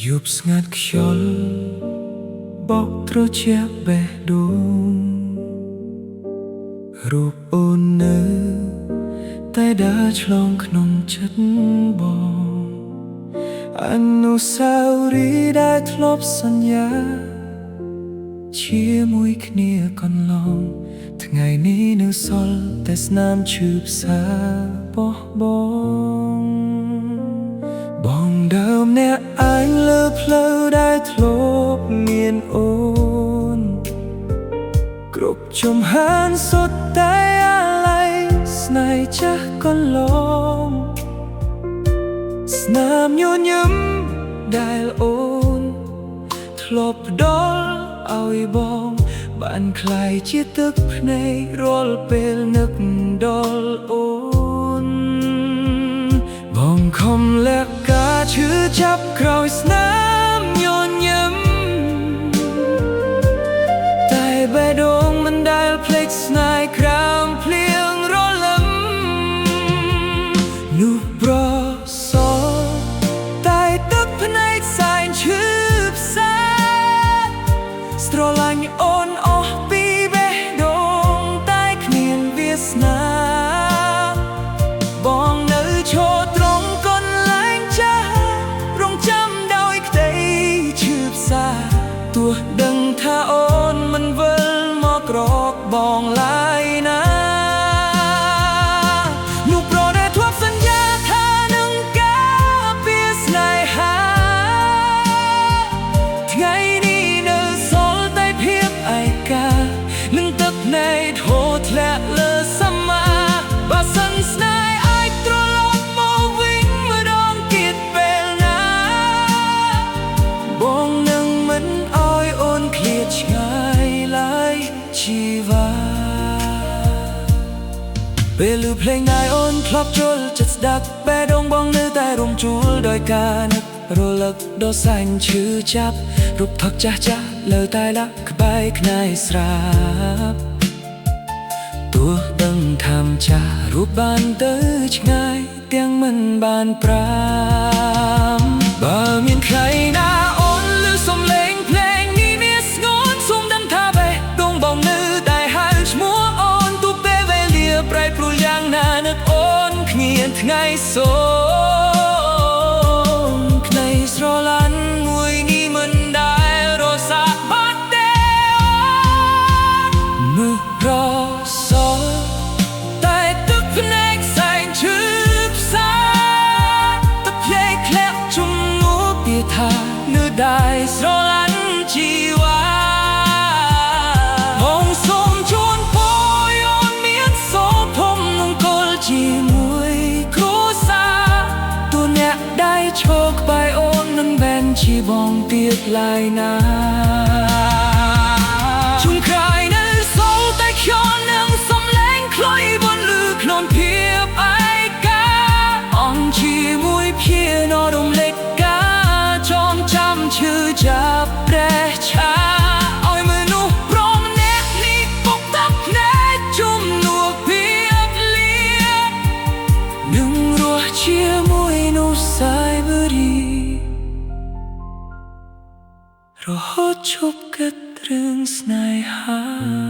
យប់ស្ងាត់ខ្យល់បោកត្រជាក់បេះដូងរូបអូននៅតែដើរឆ្លងក្នុងចិត្តបងអនុស្សាវរីយ៍ដែលធ្លាប់សន្យាជាមួយគ្នាកន្លងថ្ងៃនេះនៅសល់តែស្នាមឈឺផ្សាបោះបងដើមអ្នកអញលើផ្លូវដែលធ្លាប់មានអូនគ្រប់ជំហានសុទ្ធតែអាល័យស្នេហ៍ចាស់កន្លងស្នាមញញឹមដែលអូនធ្លាប់ផ្ដល់ឲ្យបងបានคล้ายជាទឹកភ្នែករាល់ពេលនឹកដល់អូនបងខំលាក់ការឈឺចាប់ក្រោយស្នាមញញឹមតែបេះដូងមិនដែលភ្លេចស្នេហ៍ក្រោមភ្លៀងរលឹមនោះប្រសល់តែទឹកភ្នែកសែនឈឺផ្សាស្រឡាញ់អូនអស់ពីបេះដូងតែគ្មានវាសនាបងនៅឈរត្រង់កន្លែងចាស់រងចាំដោយក្តីឈឺផ្សាទោះដឹងថាអូនមិនវិលមកក្រកបងឡើយណានោះប្រដែលធ្លាប់សន្យាថានឹងការពារស្នេហាថ្ងៃនេះនៅសល់តែភាពឯកានឹងទឹកភ្នែកហូរធ្លាក់លើសមាបើសិនស្នេហ៍អាចត្រឡប់មកវិញម្ដងទៀតពេលណាបងនឹងមិនឲ្យអូនឃ្លាតឆ្ងាយឡើយជីវ៉ាពេលឮភ្លេងដែលអូនធ្លាប់ចូលចិត្តស្ដាប់បេះដូងបងនៅតែរំជួលដោយការនឹករលឹកដ៏សែនឈឺចាប់រូបថតចាស់លើតែលាក់ក្បែរខ្នែស្រាប់ទោះដឹងថាំចាស់រូបបានទៅឆ្ងាយទាំងមិនបានប្រាំបើមានใครណាអូនឮសំឡេងភ្លេងនេះមានស្ងួនសូមដឹងថាបេះដូងបងនៅតែហៅឈ្មោះអូនទោះពេលវេលាប្រែប្រួលយ៉ាងណានឹកអូនគ្មានថ្ងៃសូមក្តីស្រឡាញ់មួយនេះមិនដែលរសាបាត់ទេមើលរសល់តែទឹកភ្នែកសែនឈឺផ្សាទឹកភ្លេចធ្លាក់ជំនួសពីថានៅដែរស្រឡាញ់ជីវ៉ាបងសូមជូនពរអូនមានសូរធំនឹងគល់ជាមួយគ្រួសារទោះអ្នកដែលឈរក្បែរអូនមិនមែនជាបងទៀតឡើយណាជុំក្រោយនៅសល់តែខ្យល់នឹងសំឡេងខ្លុយបនលឺក្នុងភាពឯកាអន់ជាមួយភានរំលេចការចងចាំឈឺចាប់ប្រេះឆាឲ្យមនុស្សប្រមអ្នកនេះពុកតាប់ភ្នែកជំនួសភាពលៀតនឹងរស់ជាមួយនោះសាយបរីរហូតឈប់គិតរឿងស្នេហា